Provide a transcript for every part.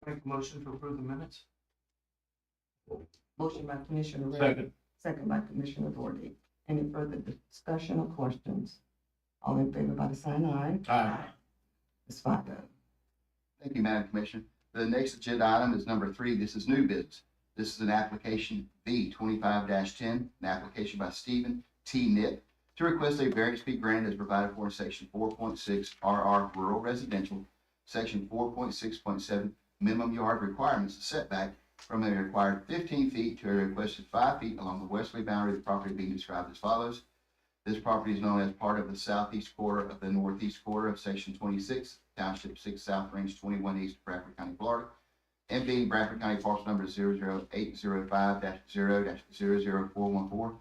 Make a motion to approve the minutes. Motion by Commissioner Ray, Second. second by Commissioner Doherty. Any further discussion or questions? All in favor by the sign aye. Aye. It's 5-0. Thank you, Madam Commissioner. The next agenda item is number 3. This is new business. This is an application B 25-10, an application by Stephen T. Nitt to request a variance be granted as provided for in section 4.6 RR Rural Residential, section 4.6.7 minimum yard requirements setback from a required 15 feet to a requested 5 feet along the westerly boundary of the property being described as follows. This property is known as part of the southeast quarter of the northeast quarter of section 26, Township 6 South, Range 21 East, Bradford County, Florida, and being Bradford County parcel number 00805-0-00414.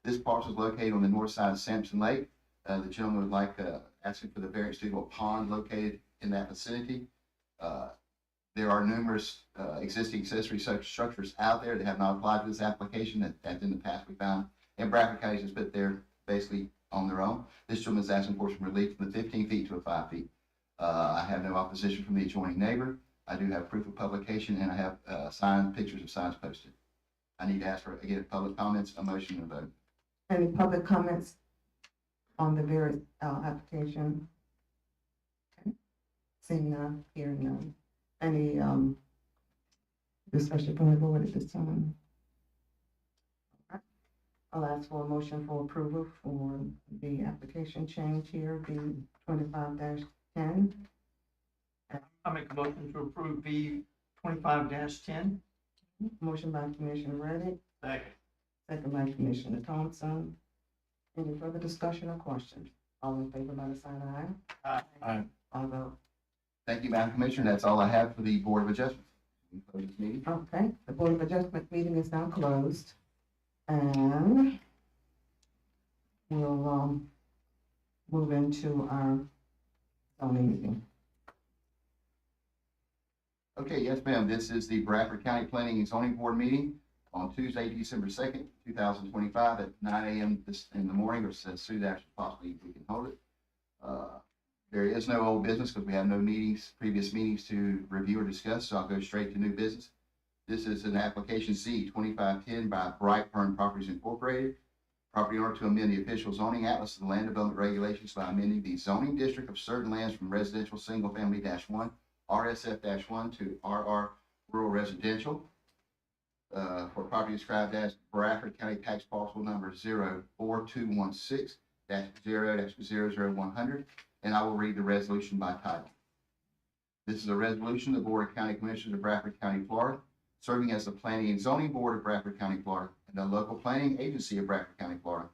This parcel is located on the north side of Sampson Lake. The gentleman would like asking for the variance due to a pond located in that vicinity. There are numerous existing accessory structures out there that have not applied to this application that in the past we found, and Bradford County has put there basically on their own. This gentleman is asking for some relief from the 15 feet to a 5 feet. I have no opposition from the adjoining neighbor. I do have proof of publication, and I have signed pictures of signs posted. I need to ask for, again, public comments, a motion, and a vote. Any public comments on the various application? Okay. Seeing none, hearing none. Any discussion from the board at this time? All right. I'll ask for a motion for approval for the application change here, B 25-10. I make a motion to approve B 25-10. Motion by Commissioner Reddick, Second. second by Commissioner Thompson. Any further discussion or questions? All in favor by the sign of aye. Aye. All vote. Thank you, Madam Commissioner. That's all I have for the Board of Adjustment. We can close this meeting. Okay, the Board of Adjustment meeting is now closed. And we'll move into our zoning meeting. Okay, yes, ma'am. This is the Bradford County Planning and Zoning Board meeting on Tuesday, December 2nd, 2025 at 9 a.m. this in the morning, or as soon as possibly we can hold it. There is no old business because we have no previous meetings to review or discuss, so I'll go straight to new business. This is an application C 2510 by Brightburn Properties Incorporated. Property owner to amend the official zoning atlas of the land development regulations by amending the zoning district of certain lands from residential single family -1, RSF-1 to RR rural residential. For property described as Bradford County Tax Parcel number 04216-0-00100. And I will read the resolution by title. This is a resolution of the Board of County Commissioners of Bradford County, Florida, serving as the Planning and Zoning Board of Bradford County, Florida, and the local planning agency of Bradford County, Florida,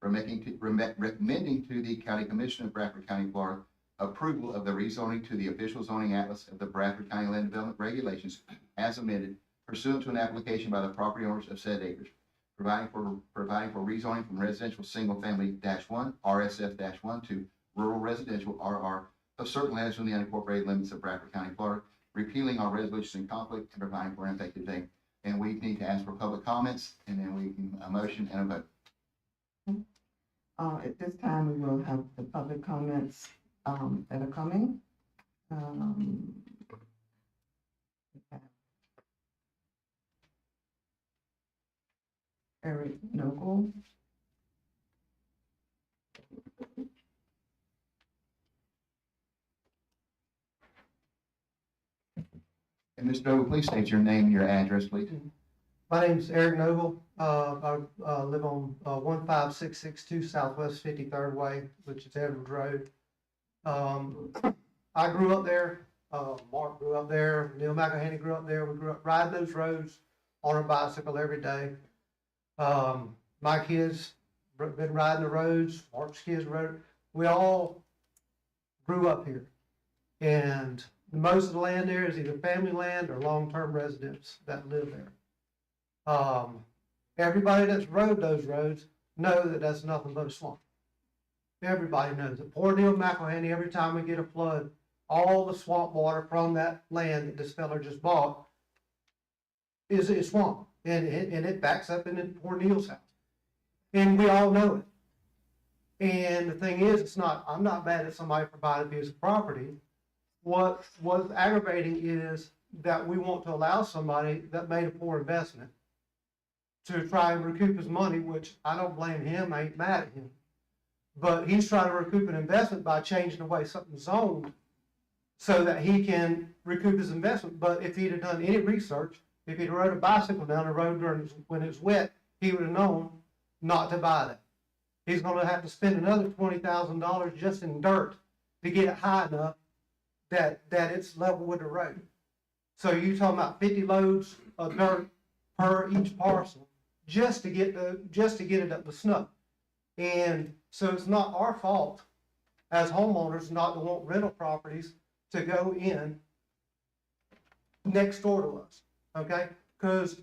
recommending to the County Commission of Bradford County, Florida, approval of the rezoning to the official zoning atlas of the Bradford County Land Development Regulations as amended pursuant to an application by the property owners of said acres, providing for rezoning from residential single family -1, RSF-1 to rural residential RR of certain lands within the unincorporated limits of Bradford County, Florida, repealing our resolutions in conflict and providing for an effective date. And we need to ask for public comments, and then we can a motion and a vote. At this time, we will have the public comments that are coming. We have Eric Noble. And Mr. Noble, please state your name and your address, please. My name's Eric Noble. I live on 15662 Southwest 53rd Way, which is Edwards Road. I grew up there. Mark grew up there. Neil McElhaney grew up there. We grew up riding those roads on our bicycle every day. My kids been riding the roads. Mark's kids rode. We all grew up here, and most of the land there is either family land or long-term residents that live there. Everybody that's rode those roads know that that's nothing but a swamp. Everybody knows it. Poor Neil McElhaney, every time we get a flood, all the swamp water from that land that this fella just bought is a swamp, and it backs up into poor Neil's house. And we all know it. And the thing is, I'm not mad at somebody for buying a piece of property. What's aggravating is that we want to allow somebody that made a poor investment to try and recoup his money, which I don't blame him, I ain't mad at him. But he's trying to recoup an investment by changing the way something's zoned so that he can recoup his investment. But if he'd have done any research, if he'd rode a bicycle down the road when it was wet, he would have known not to buy that. He's gonna have to spend another $20,000 just in dirt to get it high enough that it's level with the road. So you're talking about 50 loads of dirt per each parcel just to get it up to snuff. And so it's not our fault as homeowners not to want rental properties to go in next door to us, okay? Because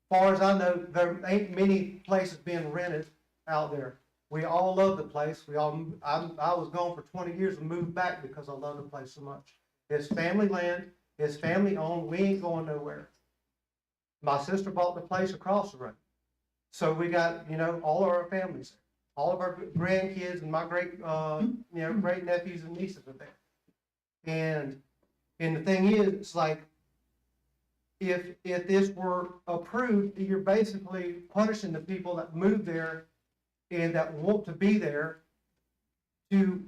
far as I know, there ain't many places being rented out there. We all love the place. I was gone for 20 years and moved back because I love the place so much. It's family land, it's family owned, we ain't going nowhere. My sister bought the place across the road. So we got, all of our families there. All of our grandkids and my great nephews and nieces are there. And the thing is, it's like, if this were approved, you're basically punishing the people that moved there and that want to be there to,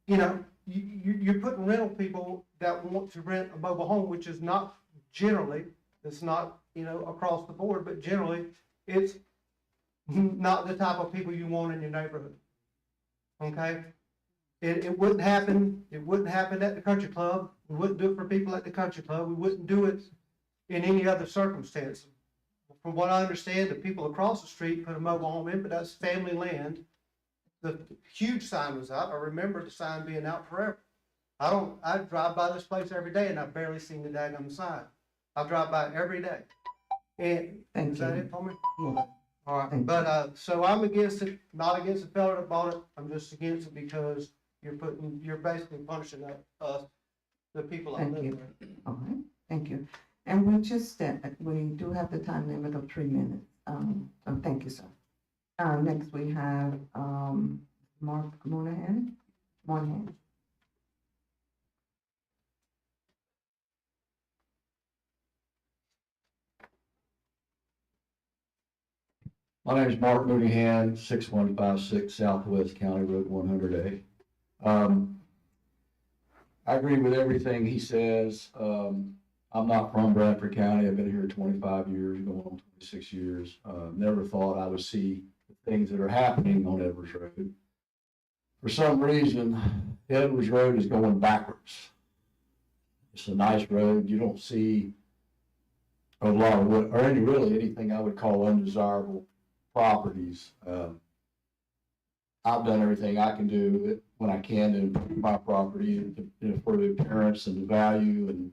you're putting rental people that want to rent a mobile home, which is not generally, it's not, across the board, but generally it's not the type of people you want in your neighborhood. Okay? It wouldn't happen. It wouldn't happen at the country club. We wouldn't do it for people at the country club. We wouldn't do it in any other circumstance. From what I understand, the people across the street put a mobile home in, but that's family land. The huge sign was out. I remember the sign being out forever. I drive by this place every day and I've barely seen the daggum sign. I drive by it every day. And is that it for me? Yeah. All right, Thank but, so I'm against it, not against the fellow that bought it, I'm just against it because you're basically punishing us, the people that Thank live you. there. All right, thank you. And we do have the time limit of 3 minutes. So thank you, sir. Next we have, Mark Monahan. My name is Mark Mooneyhan, 6156 Southwest County Road 100A. I agree with everything he says. I'm not from Bradford County. I've been here 25 years, going on 26 years. Never thought I would see the things that are happening on Edwards Road. For some reason, Edwards Road is going backwards. It's a nice road. You don't see a lot of what, or anything I would call undesirable properties. I've done everything I can do when I can to improve my property and for the appearance and the value.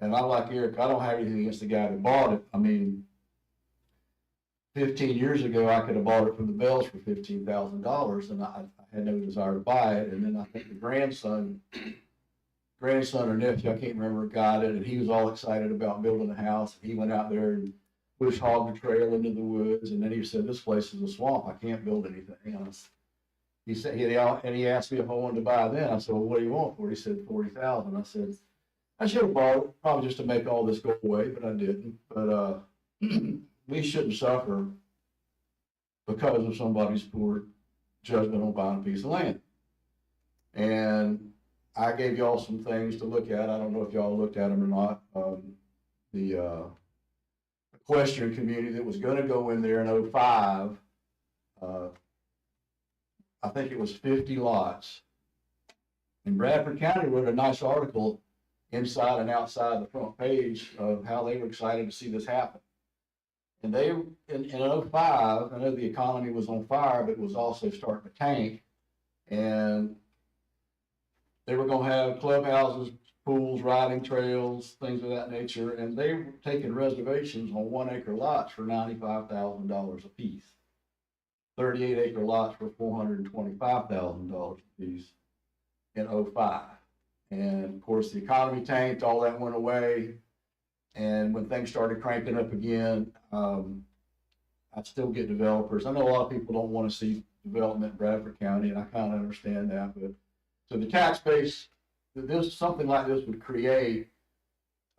And I'm like Eric, I don't have anything against the guy that bought it. I mean, 15 years ago, I could have bought it from the Bells for $15,000 and I had no desire to buy it. And then I think the grandson or nephew, I can't remember, got it, and he was all excited about building a house. He went out there and bush hogged the trail into the woods, and then he said, "This place is a swamp. I can't build anything." He said, and he asked me if I wanted to buy then. I said, "Well, what do you want for it?" He said, $40,000. I said, I should have bought it, probably just to make all this go away, but I didn't. But we shouldn't suffer because of somebody's poor judgment on buying a piece of land. And I gave y'all some things to look at. I don't know if y'all looked at them or not. The equestrian community that was going to go in there in 2005, I think it was 50 lots. And Bradford County wrote a nice article inside and outside the front page of how they were excited to see this happen. And they, in 2005, I know the economy was on fire, but it was also starting to tank. And they were going to have clubhouses, pools, riding trails, things of that nature. And they were taking reservations on 1 acre lots for $95,000 a piece. 38 acre lots for $425,000 a piece in 2005. And of course, the economy tanked, all that went away. And when things started cranking up again, I still get developers. I know a lot of people don't want to see development in Bradford County, and I kind of understand that. But so the tax base that something like this would create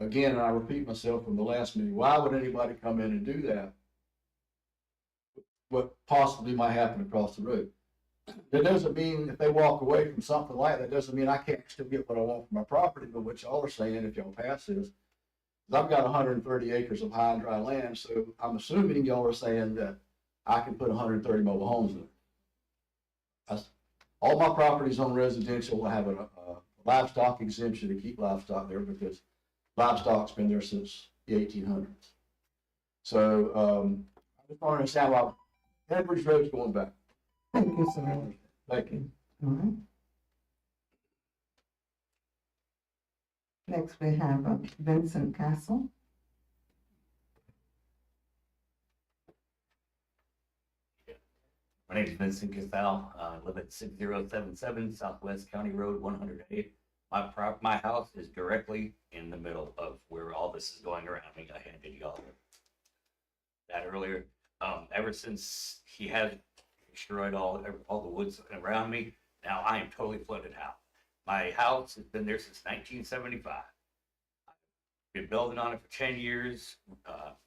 again, and I repeat myself from the last meeting, why would anybody come in and do that? What possibly might happen across the road. That doesn't mean if they walk away from something like that, doesn't mean I can't still get what I want for my property, but what y'all are saying, if y'all pass this, is I've got 130 acres of high and dry land, so I'm assuming y'all are saying that I can put 130 mobile homes there. All my properties on residential will have a livestock exemption to keep livestock there because livestock's been there since the 1800s. So, I just want to understand why Edwards Road's going back. Thank you, sir. Thank you. All right. Next, we have Vincent Castle. My name is Vincent Casal. I live at 6077 Southwest County Road 108. My house is directly in the middle of where all this is going around me. I handed y'all that earlier. Ever since he had destroyed all the woods around me, now I am totally flooded out. My house has been there since 1975. I've been building on it for 10 years,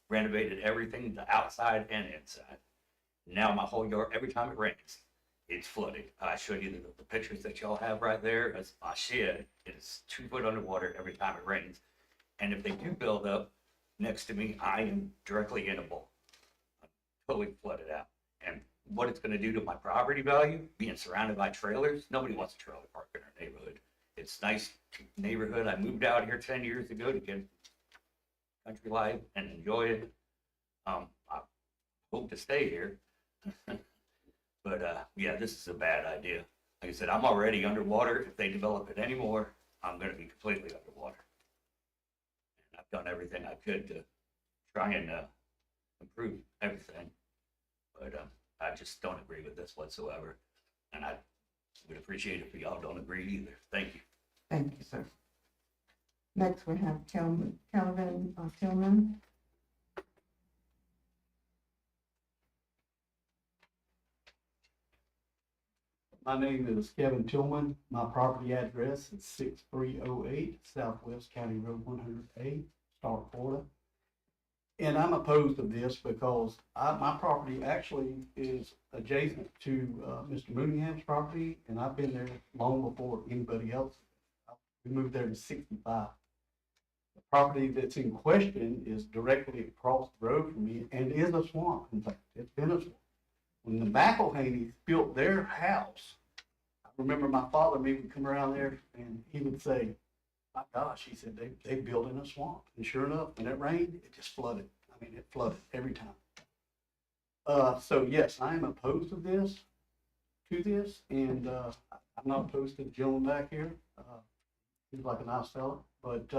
renovated everything, the outside and inside. Now my whole yard, every time it rains, it's flooded. I showed you the pictures that y'all have right there. That's my shed. It's 2 foot underwater every time it rains. And if they do build up next to me, I am directly in a bowl. I'm totally flooded out. And what it's gonna do to my property value, being surrounded by trailers, nobody wants a trailer park in our neighborhood. It's a nice neighborhood. I moved out here 10 years ago to get country life and enjoy it. I hope to stay here. But yeah, this is a bad idea. Like I said, I'm already underwater. If they develop it anymore, I'm going to be completely underwater. And I've done everything I could to try and improve everything. But I just don't agree with this whatsoever. And I would appreciate it if y'all don't agree either. Thank you. Thank you, sir. Next, we have Kelvin Tillman. My name is Kevin Tillman. My property address is 6308 Southwest County Road 108, Stark, Florida. And I'm opposed to this because my property actually is adjacent to Mr. Mooneyham's property, and I've been there long before anybody else. We moved there in 65. The property that's in question is directly across the road from me and is a swamp. In fact, it's been a swamp. When the McElhaney's built their house, I remember my father and me would come around there and he would say, my gosh, he said, they built in a swamp. And sure enough, when it rained, it just flooded. I mean, it flooded every time. So yes, I am opposed to this, and I'm not opposed to the gentleman back here. He's like a nice fella, but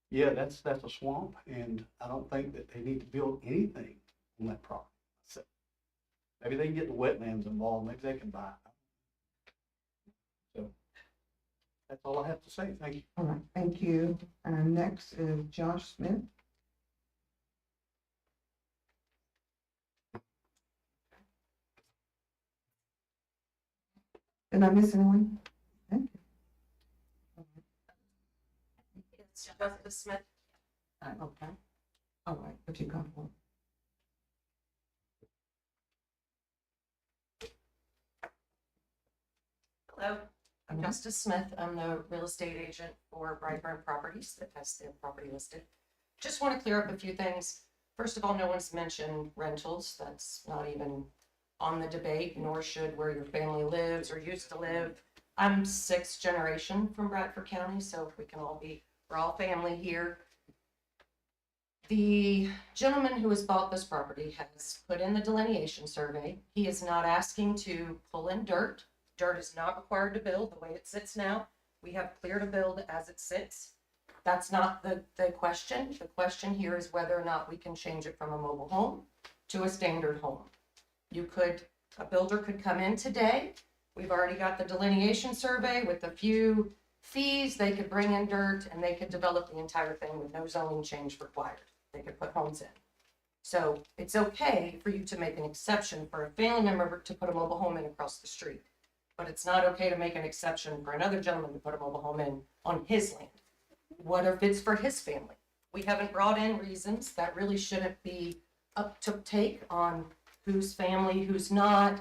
yeah, that's a swamp, and I don't think that they need to build anything on that property. So maybe they can get the wetlands involved, maybe they can buy it. So that's all I have to say. Thank you. All right, thank you. And next is Josh Smith. Did I miss anyone? Thank you. It's Jessica Smith. Okay. All right, what you got for? Hello, I'm Justice Smith. I'm the real estate agent for Bradford Properties that has their property listed. Just want to clear up a few things. First of all, no one's mentioned rentals. That's not even on the debate, nor should where your family lives or used to live. I'm 6th generation from Bradford County, so if we can all be, we're all family here. The gentleman who has bought this property has put in the delineation survey. He is not asking to pull in dirt. Dirt is not required to build the way it sits now. We have clear to build as it sits. That's not the question. The question here is whether or not we can change it from a mobile home to a standard home. A builder could come in today. We've already got the delineation survey with a few fees. They could bring in dirt and they could develop the entire thing with no zoning change required. They could put homes in. So it's okay for you to make an exception for a family member to put a mobile home in across the street. But it's not okay to make an exception for another gentleman to put a mobile home in on his land. what if it's for his family? We haven't brought in reasons. That really shouldn't be up to take on whose family, who's not,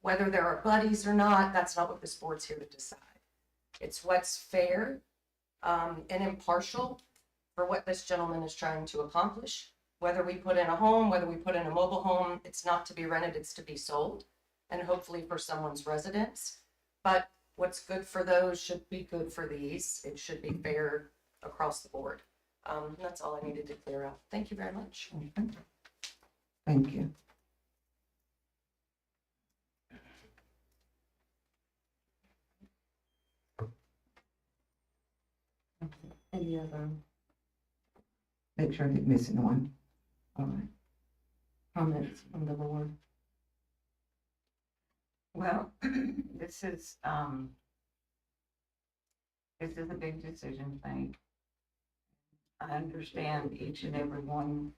whether there are buddies or not. That's not what this board's here to decide. It's what's fair, and impartial for what this gentleman is trying to accomplish. Whether we put in a home, whether we put in a mobile home, it's not to be rented, it's to be sold, and hopefully for someone's residence. But what's good for those should be good for these. It should be fair across the board. That's all I needed to clear up. Thank you very much. Okay. Thank you. Any other? Make sure I didn't miss anyone. All right. Comments from the board? Well, this is a big decision thing. I understand each and every one,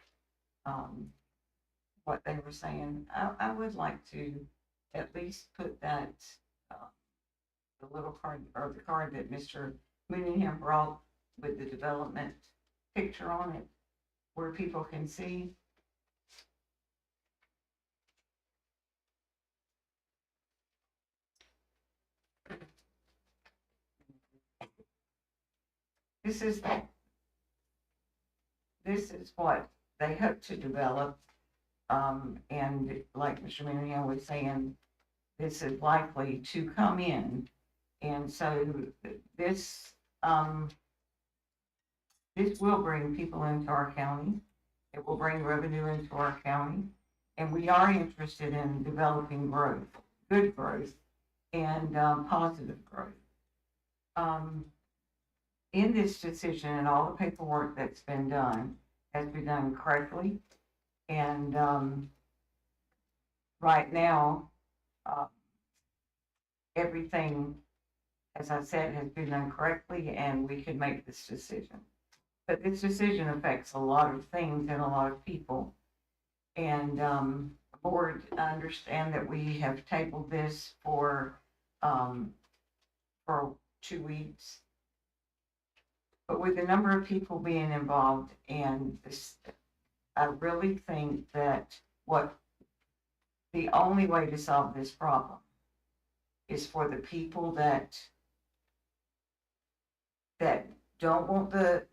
what they were saying. I would like to at least put that, the little card, or the card that Mr. Mooneyham brought with the development picture on it, where people can see. This is what they hope to develop. And like Mr. Mooneyham was saying, this is likely to come in. And so this will bring people into our county. It will bring revenue into our county. And we are interested in developing growth, good growth, and positive growth. In this decision and all the paperwork that's been done has been done correctly. And right now, everything, as I said, has been done correctly, and we could make this decision. But this decision affects a lot of things and a lot of people. And the board, understand that we have tabled this for 2 weeks. But with the number of people being involved and this, I really think that the only way to solve this problem is for the people that don't want the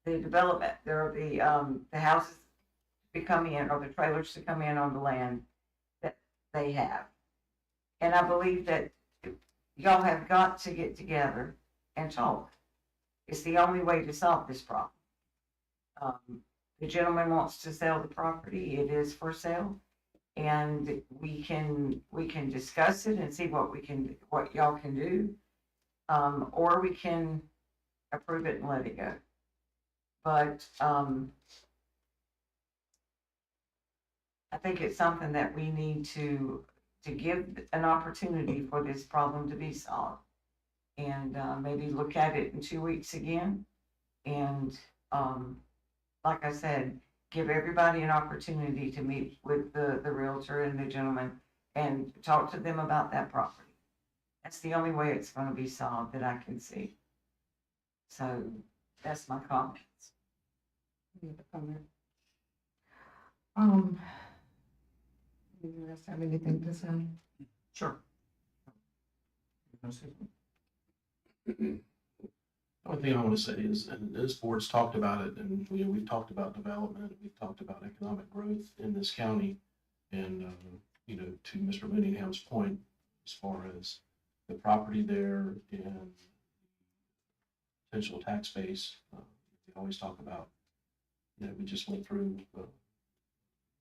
development, the houses to come in, or the trailers to come in on the land that they have. And I believe that y'all have got to get together and talk. It's the only way to solve this problem. The gentleman wants to sell the property. It is for sale. And we can discuss it and see what y'all can do. Or we can approve it and let it go. But I think it's something that we need to give an opportunity for this problem to be solved. And maybe look at it in 2 weeks again. And like I said, give everybody an opportunity to meet with the realtor and the gentleman and talk to them about that property. That's the only way it's going to be solved that I can see. So that's my comments. Any other comment? You guys have anything to say? Sure. The only thing I want to say is, and this board's talked about it, and we've talked about development, we've talked about economic growth in this county. And, to Mr. Mooneyham's point, as far as the property there and potential tax base, we always talk about, we just went through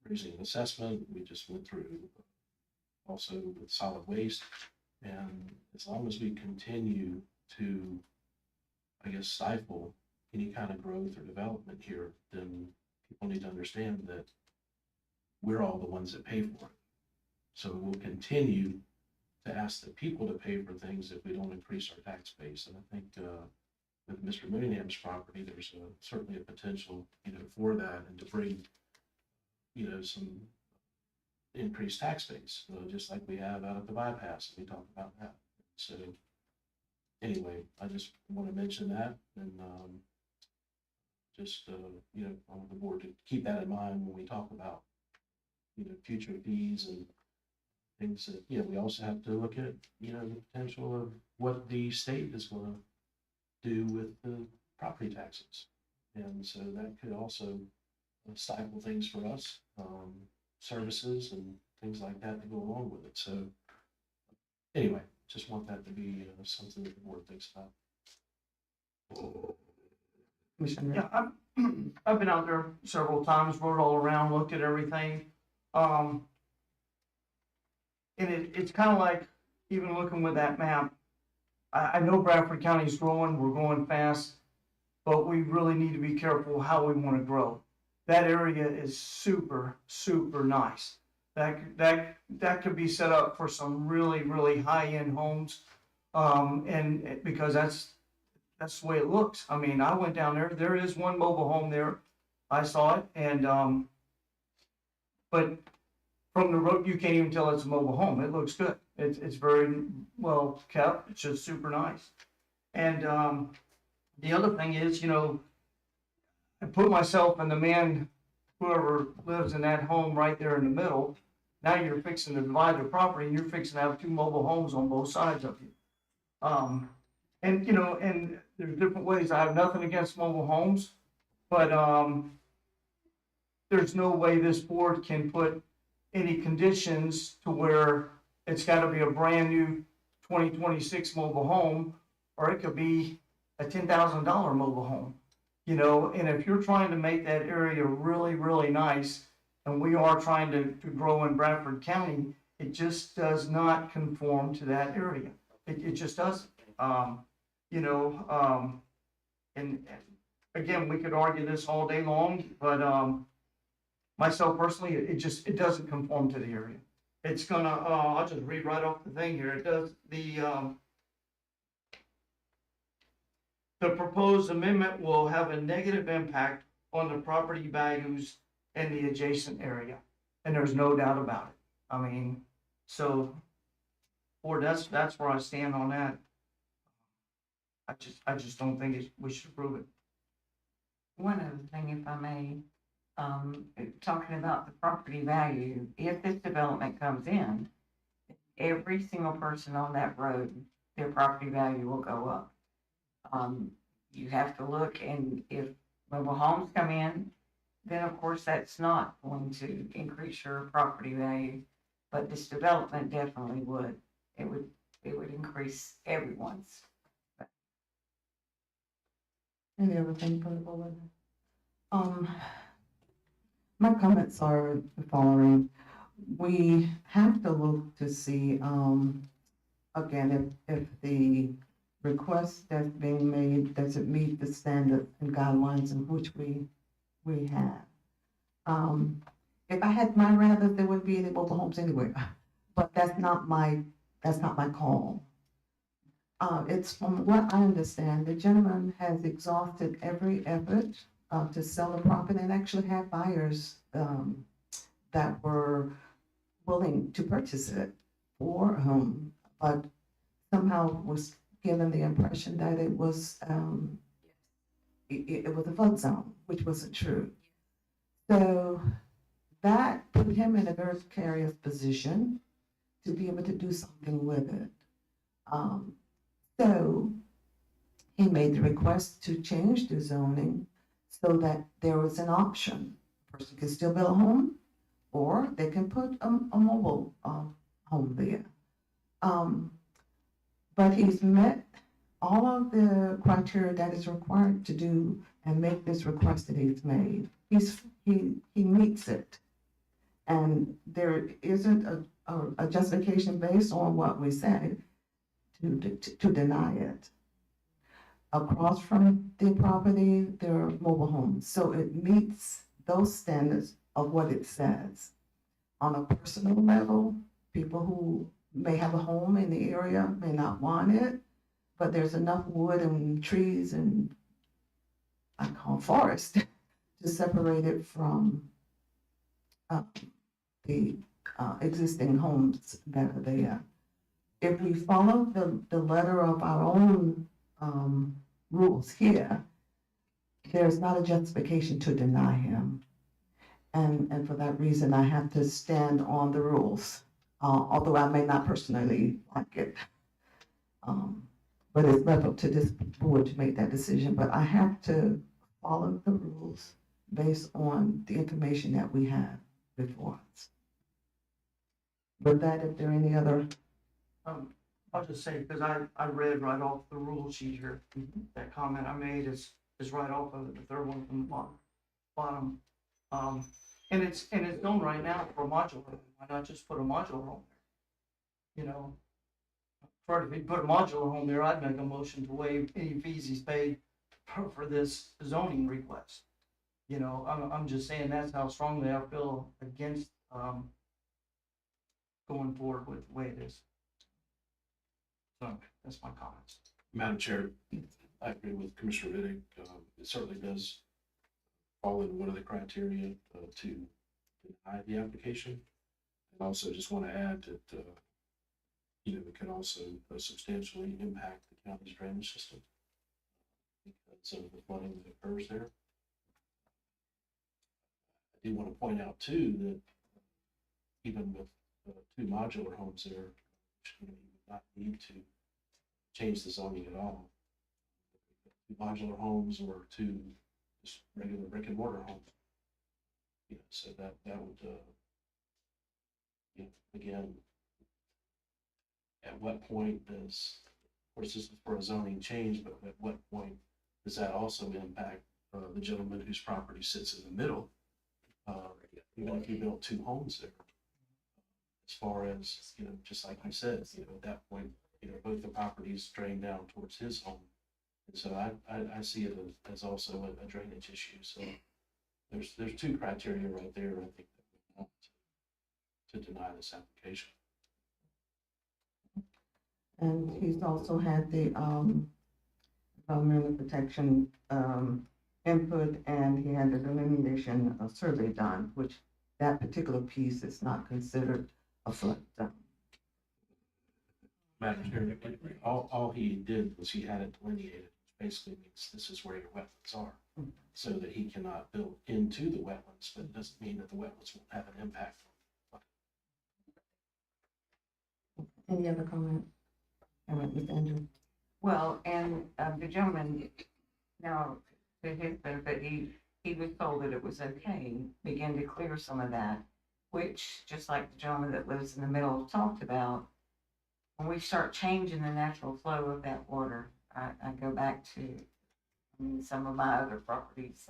raising an assessment, we just went through also with solid waste. And as long as we continue to, I guess, stifle any kind of growth or development here, then people need to understand that we're all the ones that pay for it. So we'll continue to ask the people to pay for things if we don't increase our tax base. And I think with Mr. Mooneyham's property, there's certainly a potential, for that, and to bring, some increased tax base, just like we have out at the bypass. We talked about that. So anyway, I just want to mention that and, just, you know, I want the board to keep that in mind when we talk about, you know, future fees and things that, you know, we also have to look at, you know, the potential of what the state is gonna do with the property taxes. And so that could also stifle things for us, services and things like that to go along with it. So anyway, just want that to be something that the board thinks about. Commissioner. Yeah, I've been out there several times, rode all around, looked at everything. And it's kind of like, even looking with that map, I know Bradford County's growing, we're growing fast, but we really need to be careful how we want to grow. That area is super, super nice. That could be set up for some really, really high-end homes. And because that's the way it looks. I mean, I went down there, there is one mobile home there. I saw it, and, but from the road, you can't even tell it's a mobile home. It looks good. It's very well kept. It's just super nice. And, the other thing is, you know, I put myself in the man, whoever lives in that home right there in the middle. Now you're fixing to divide the property and you're fixing to have two mobile homes on both sides of you. And, you know, and there's different ways. I have nothing against mobile homes, but, there's no way this board can put any conditions to where it's gotta be a brand new 2026 mobile home, or it could be a $10,000 mobile home. You know, and if you're trying to make that area really, really nice, and we are trying to grow in Bradford County, it just does not conform to that area. It just doesn't. You know, and again, we could argue this all day long, but, myself personally, it doesn't conform to the area. It's gonna, I'll just read right off the thing here. It does, the proposed amendment will have a negative impact on the property values in the adjacent area. And there's no doubt about it. I mean, so, board, that's where I stand on that. I just don't think we should approve it. One other thing, if I may, talking about the property value, if this development comes in, every single person on that road, their property value will go up. You have to look, and if mobile homes come in, then of course that's not going to increase your property value, but this development definitely would. It would increase everyone's. Any other thing from the board? My comments are the following. We have to look to see, again, if the request that's being made, does it meet the standards and guidelines in which we have? If I had my rather, there wouldn't be any mobile homes anywhere, but that's not my call. It's from what I understand, the gentleman has exhausted every effort to sell the property and actually have buyers that were willing to purchase it for a home, but somehow was given the impression that it was it was a flood zone, which wasn't true. So that put him in a very precarious position to be able to do something with it. So he made the request to change the zoning so that there was an option. A person can still build a home, or they can put a mobile home there. But he's met all of the criteria that is required to do and make this request that he's made. He meets it. And there isn't a justification based on what we said to deny it. Across from the property, there are mobile homes. So it meets those standards of what it says. On a personal level, people who may have a home in the area may not want it, but there's enough wood and trees and I call forest to separate it from the existing homes that are there. if we follow the letter of our own, rules here, there's not a justification to deny him. And for that reason, I have to stand on the rules, although I may not personally like it. But it's left up to this board to make that decision, but I have to follow the rules based on the information that we have before us. With that, if there are any other, I'll just say, because I read right off the rule sheet here, that comment I made is right off of it, the third one from the bottom. And it's known right now for a modular home. Why not just put a modular home there? You know, if he put a modular home there, I'd make a motion to waive any fees he's paid for this zoning request. You know, I'm just saying that's how strongly I feel against, going forward with the way it is. So that's my comments. Madam Chair, I agree with Commissioner Riddick. It certainly does fall into one of the criteria to deny the application. And also just want to add that, it could also substantially impact the county's drainage system because of the flooding that occurs there. I do want to point out too that even with two modular homes there, you would not need to change the zoning at all. Two modular homes or two just regular brick and mortar homes. So that would, again, at what point does, of course, this is for a zoning change, but at what point does that also impact the gentleman whose property sits in the middle? Even if you built two homes there, as far as, just like you said, at that point, both the properties drain down towards his home. And so I see it as also a drainage issue. So there's two criteria right there, I think, that we want to deny this application. and he's also had the, environmental protection, input, and he had the delineation survey done, which that particular piece is not considered a flood zone. Madam Chair, all he did was he had it delineated, which basically means this is where your wetlands are, so that he cannot build into the wetlands, but it doesn't mean that the wetlands won't have an impact. Any other comment? All right, Ms. Andrews. Well, and the gentleman, now, to his benefit, he was told that it was okay, begin to clear some of that, which, just like the gentleman that lives in the middle talked about, when we start changing the natural flow of that water, I go back to some of my other properties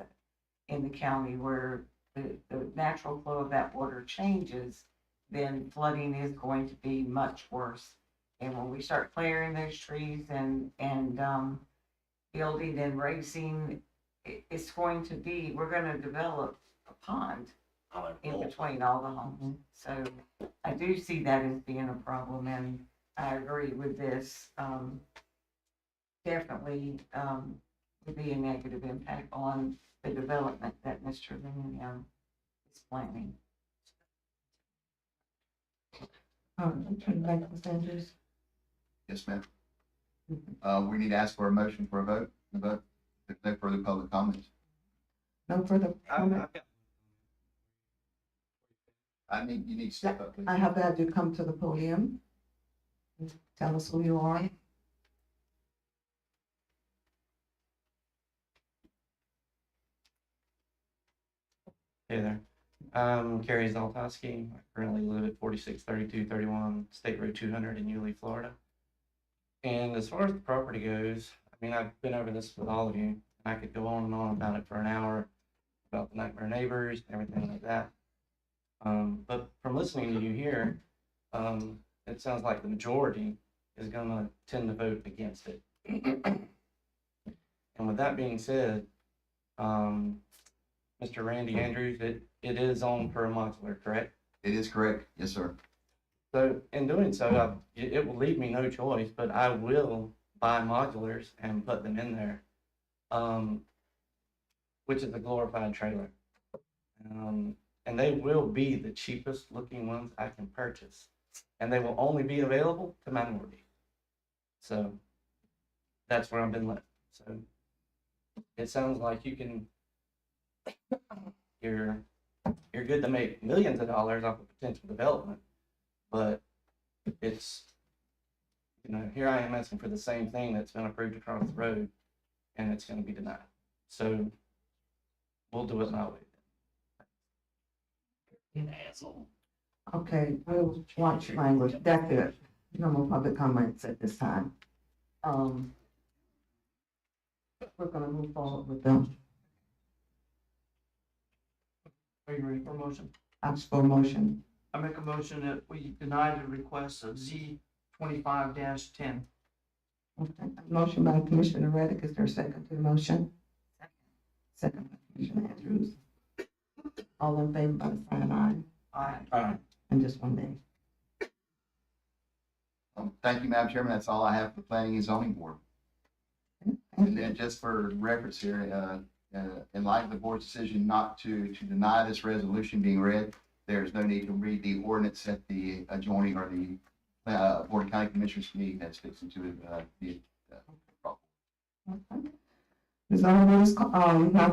in the county where the natural flow of that water changes, then flooding is going to be much worse. And when we start clearing those trees and building and raising, it's going to be, we're going to develop a pond in between all the homes. So I do see that as being a problem, and I agree with this. Definitely would be a negative impact on the development that Mr. Lingham is planning. All right, turn it back to Ms. Andrews. Yes, ma'am. We need to ask for a motion for a vote. If there's no further public comments. No further comment? You need to step up, please. I have that you come to the podium. Tell us who you are. Hey there. I'm Kerry Zoltowski. I currently live at 463231 State Road 200 in Yulee, Florida. And as far as the property goes, I mean, I've been over this with all of you. I could go on and on about it for an hour, about the nightmare neighbors and everything like that. But from listening to you here, it sounds like the majority is going to tend to vote against it. And with that being said, Mr. Randy Andrews, it is on for a modular, correct? It is correct. Yes, sir. So in doing so, it will leave me no choice, but I will buy modulars and put them in there, which is a glorified trailer. And they will be the cheapest looking ones I can purchase. and they will only be available to minority. So that's where I've been left. So it sounds like you're good to make millions of dollars off of potential development, but it's, here I am asking for the same thing that's been approved across the road, and it's gonna be denied. So we'll do it my way. An asshole. Okay, we'll watch your language. That's it. No more public comments at this time. We're gonna move forward with them. Are you ready for a motion? Ask for a motion. I make a motion that we deny the request of Z 25-10. Okay, a motion by Commissioner Reddick. Is there a second to the motion? Second by Commissioner Andrews. All in favor by the sign aye, Aye. and just one nay. Thank you, Madam Chairman. That's all I have for Planning and Zoning Board. And then just for reference here, in light of the board's decision not to deny this resolution being read, there's no need to read the ordinance that the adjoining or the Board of County Commissioners meeting that's fixing to be. Okay. The zoning board is,